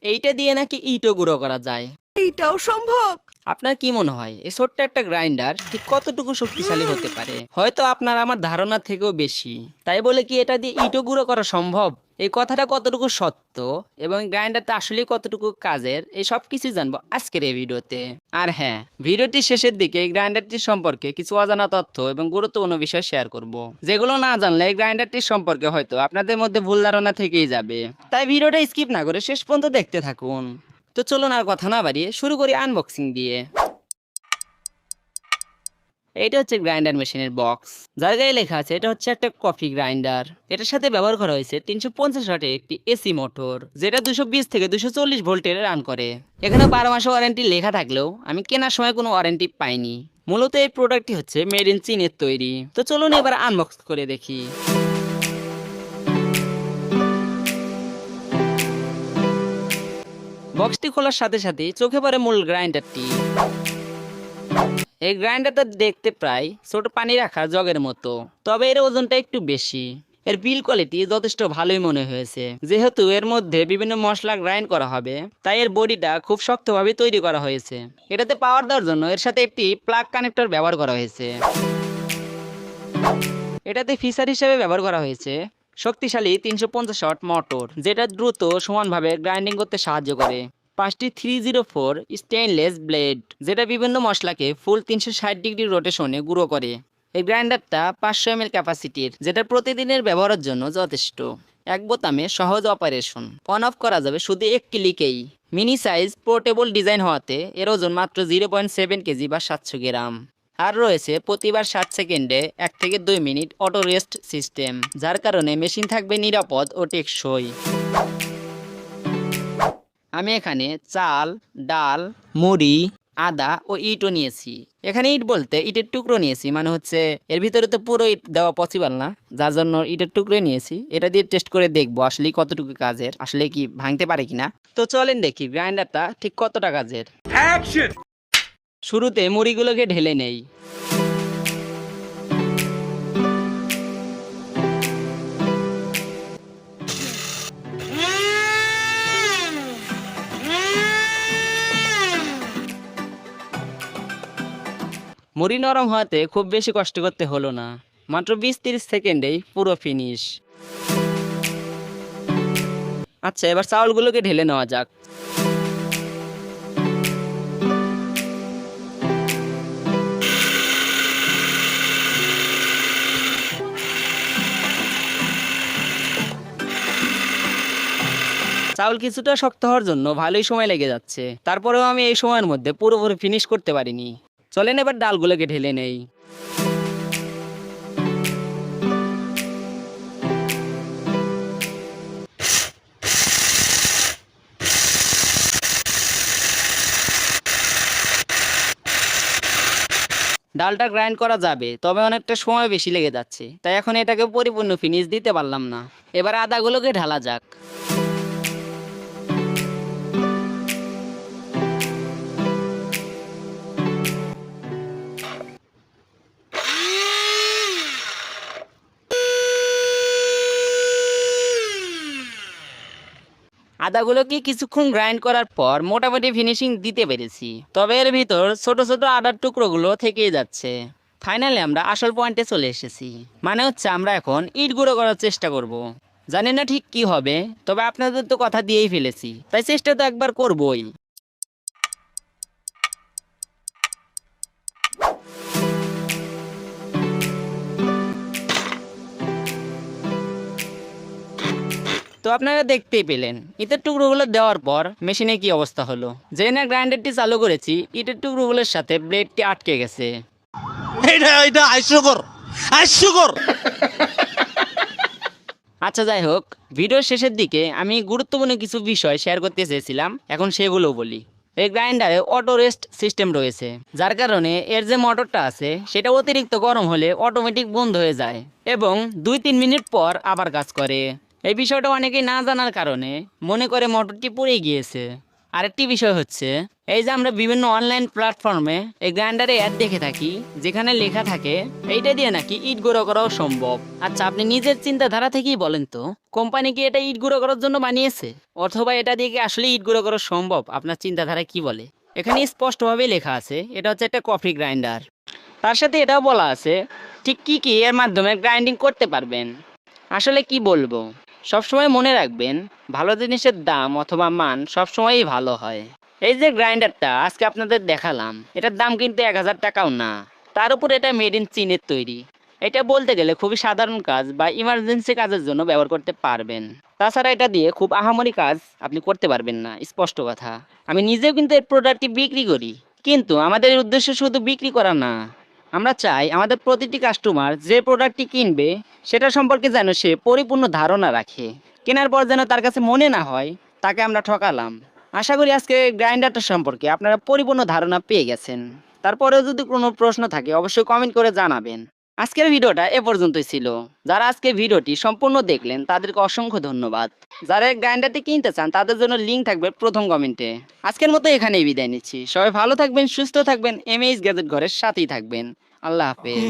এইটা দিয়ে নাকি ইটও গুঁড়ো করা যায়। এইটাও সম্ভব? আপনার কি মনে হয় এই ছোট্ট একটা গ্রাইন্ডার ঠিক কতটুকু শক্তিশালী হতে পারে? হয়তো আপনার আমার ধারণা থেকেও বেশি। তাই বলে কি এটা দিয়ে ইটও গুঁড়ো করা সম্ভব? এই কথাটা কতটুকু সত্য এবং গ্রাইন্ডারটা আসলে কতটুকু কাজের, এই সব কিছু জানবো আজকের এই ভিডিওতে। আর হ্যাঁ, ভিডিওটির শেষের দিকে এই গ্রাইন্ডারটির সম্পর্কে কিছু অজানা তথ্য এবং গুরুত্বপূর্ণ বিষয় শেয়ার করব, যেগুলো না জানলে এই গ্রাইন্ডারটির সম্পর্কে হয়তো আপনাদের মধ্যে ভুল ধারণা থেকেই যাবে। তাই ভিডিওটা স্কিপ না করে শেষ পর্যন্ত দেখতে থাকুন। তো চলুন আর কথা না বাড়িয়ে শুরু করি আনবক্সিং দিয়ে। এটা হচ্ছে গ্রাইন্ডার মেশিনের বক্স, যার গায়ে লেখা আছে এটা হচ্ছে একটা কফি গ্রাইন্ডার। এটার সাথে ব্যবহার করা হয়েছে 350 ওয়াটের একটি এসি মোটর, যেটা 220 থেকে 240 ভোল্টের রান করে। এখানে 12 মাস ওয়ারেন্টি লেখা থাকলেও আমি কেনার সময় কোনো ওয়ারেন্টি পাইনি। মূলত এই প্রোডাক্টটি হচ্ছে মেড ইন চীনের তৈরি। তো চলুন এবার আনবক্স করে দেখি। বক্সটি খোলার সাথে সাথে চোখে পড়ে মূল গ্রাইন্ডারটি। এই গ্রাইন্ডারটা দেখতে প্রায় ছোট পানি রাখার জগের মতো, তবে এর ওজনটা একটু বেশি। এর বিল কোয়ালিটি যথেষ্ট ভালোই মনে হয়েছে। যেহেতু এর মধ্যে বিভিন্ন মশলা গ্রাইন্ড করা হবে, তাই এর বডিটা খুব শক্তভাবে তৈরি করা হয়েছে। এটাতে পাওয়ার দেওয়ার জন্য এর সাথে একটি প্লাগ কানেক্টর ব্যবহার করা হয়েছে। এটাতে ফিচার হিসেবে ব্যবহার করা হয়েছে শক্তিশালী 350 ওয়াট মোটর, যেটা দ্রুত সমানভাবে গ্রাইন্ডিং করতে সাহায্য করে। 5টি 304 স্টেইনলেস ব্লেড, যেটা বিভিন্ন মশলাকে ফুল 360 ডিগ্রি রোটেশনে গুঁড়ো করে। এই গ্রাইন্ডারটা 500 ml ক্যাপাসিটির, যেটা প্রতিদিনের ব্যবহারের জন্য যথেষ্ট। এক বোতামে সহজ অপারেশন, অন অফ করা যাবে শুধু এক ক্লিকেই। মিনি সাইজ পোর্টেবল ডিজাইন হওয়াতে এর ওজন মাত্র 0.7 কেজি বা 700 গ্রাম। আর রয়েছে প্রতিবার 60 সেকেন্ডে 1 থেকে 2 মিনিট অটো রেস্ট সিস্টেম, যার কারণে মেশিন থাকবে নিরাপদ ও টেকসই। আমি এখানে চাল, ডাল, মুড়ি, আদা ও ইটও নিয়েছি। এখানে ইট বলতে ইটের টুকরো নিয়েছি, মানে হচ্ছে এর ভিতরে তো পুরো ইট দেওয়া পসিবল না, যার জন্য ইটের টুকরো নিয়েছি। এটা দিয়ে টেস্ট করে দেখবো আসলে কতটুকু কাজের, আসলে কি ভাঙতে পারে কিনা। তো চলেন দেখি গ্রাইন্ডারটা ঠিক কতটা কাজের। শুরুতে মুড়িগুলোকে ঢেলে নেই। মুড়ি নরম হওয়াতে খুব বেশি কষ্ট করতে হলো না, মাত্র 20-30 সেকেন্ডেই পুরো ফিনিশ। আচ্ছা, এবার চাউলগুলোকে ঢেলে নেওয়া যাক। চাউল কিছুটা শক্ত হওয়ার জন্য ভালোই সময় লেগে যাচ্ছে, তারপরেও আমি এই সময়ের মধ্যে পুরোপুরি ফিনিশ করতে পারিনি। চলেন এবার ডালগুলোকে ঢেলে নেই। ডালটা গ্রাইন্ড করা যাবে, তবে অনেকটা সময় বেশি লেগে যাচ্ছে, তাই এখন এটাকে পরিপূর্ণ ফিনিশ দিতে পারলাম না। এবার আদাগুলোকে ঢালা যাক। আদাগুলোকে কিছুক্ষণ গ্রাইন্ড করার পর মোটামুটি ফিনিশিং দিতে পেরেছি, তবে এর ভিতর ছোট ছোট আদার টুকরোগুলো থেকেই যাচ্ছে। ফাইনালি আমরা আসল পয়েন্টে চলে এসেছি, মানে হচ্ছে আমরা এখন ইট গুঁড়ো করার চেষ্টা করব। জানি না ঠিক কি হবে, তবে আপনাদের তো কথা দিয়েই ফেলেছি, তাই চেষ্টা তো একবার করবই। তো আপনারা দেখতেই পেলেন ইটের টুকরোগুলো দেওয়ার পর মেশিনে কি অবস্থা হলো। যে না গ্রাইন্ডারটি চালু করেছি, ইটের টুকরোগুলোর সাথে ব্লেডটি আটকে গেছে। হাস্যকর। আচ্ছা, যাই হোক, ভিডিওর শেষের দিকে আমি গুরুত্বপূর্ণ কিছু বিষয় শেয়ার করতে চেয়েছিলাম, এখন সেগুলো বলি। এই গ্রাইন্ডারে অটো রেস্ট সিস্টেম রয়েছে, যার কারণে এর যে মোটরটা আছে সেটা অতিরিক্ত গরম হলে অটোমেটিক বন্ধ হয়ে যায় এবং 2-3 মিনিট পর আবার কাজ করে। এই বিষয়টা অনেকেই না জানার কারণে মনে করে মোটরটি পুড়ে গিয়েছে। আরেকটি বিষয় হচ্ছে, এই যে আমরা বিভিন্ন অনলাইন প্ল্যাটফর্মে এই গ্রাইন্ডারে অ্যাড দেখে থাকি, যেখানে লেখা থাকে এইটা দিয়ে নাকি ইট গুঁড়ো করাও সম্ভব। আচ্ছা, আপনি নিজের চিন্তাধারা থেকেই বলেন তো, কোম্পানি কি এটা ইট গুঁড়ো করার জন্য বানিয়েছে, অথবা এটা দিয়ে কি আসলে ইট গুঁড়ো করা সম্ভব? আপনার চিন্তাধারা কি বলে? এখানে স্পষ্টভাবে লেখা আছে এটা হচ্ছে একটা কফি গ্রাইন্ডার। তার সাথে এটাও বলা আছে ঠিক কি কি এর মাধ্যমে গ্রাইন্ডিং করতে পারবেন। আসলে কি বলবো, সবসময় মনে রাখবেন, ভালো জিনিসের দাম অথবা মান সবসময়ই ভালো হয়। এই যে গ্রাইন্ডারটা আজকে আপনাদের দেখালাম, এটার দাম কিন্তু 1000 টাকাও না। তার উপর এটা মেড ইন চীনের তৈরি। এটা বলতে গেলে খুবই সাধারণ কাজ বা ইমার্জেন্সি কাজের জন্য ব্যবহার করতে পারবেন। তাছাড়া এটা দিয়ে খুব আহামরি কাজ আপনি করতে পারবেন না, স্পষ্ট কথা। আমি নিজেও কিন্তু এই প্রোডাক্টটি বিক্রি করি, কিন্তু আমাদের উদ্দেশ্য শুধু বিক্রি করা না। আমরা চাই আমাদের প্রতিটি কাস্টমার যে প্রোডাক্টটি কিনবে সেটা সম্পর্কে যেন সে পরিপূর্ণ ধারণা রাখে। কেনার পর যেন তার কাছে মনে না হয় তাকে আমরা ঠকালাম। আশা করি আজকে গ্রাইন্ডারটা সম্পর্কে আপনারা পরিপূর্ণ ধারণা পেয়ে গেছেন। তারপরেও যদি কোনো প্রশ্ন থাকে অবশ্যই কমেন্ট করে জানাবেন। আজকের ভিডিওটা এ পর্যন্তই ছিল। যারা আজকে ভিডিওটি সম্পূর্ণ দেখলেন তাদেরকে অসংখ্য ধন্যবাদ। যারা এই গ্রাইন্ডারটি কিনতে চান তাদের জন্য লিঙ্ক থাকবে প্রথম কমেন্টে। আজকের মতো এখানেই বিদায় নিচ্ছি। সবাই ভালো থাকবেন, সুস্থ থাকবেন, এমএইচ গ্যাজেট ঘরের সাথেই থাকবেন। আল্লাহ হাফেজ।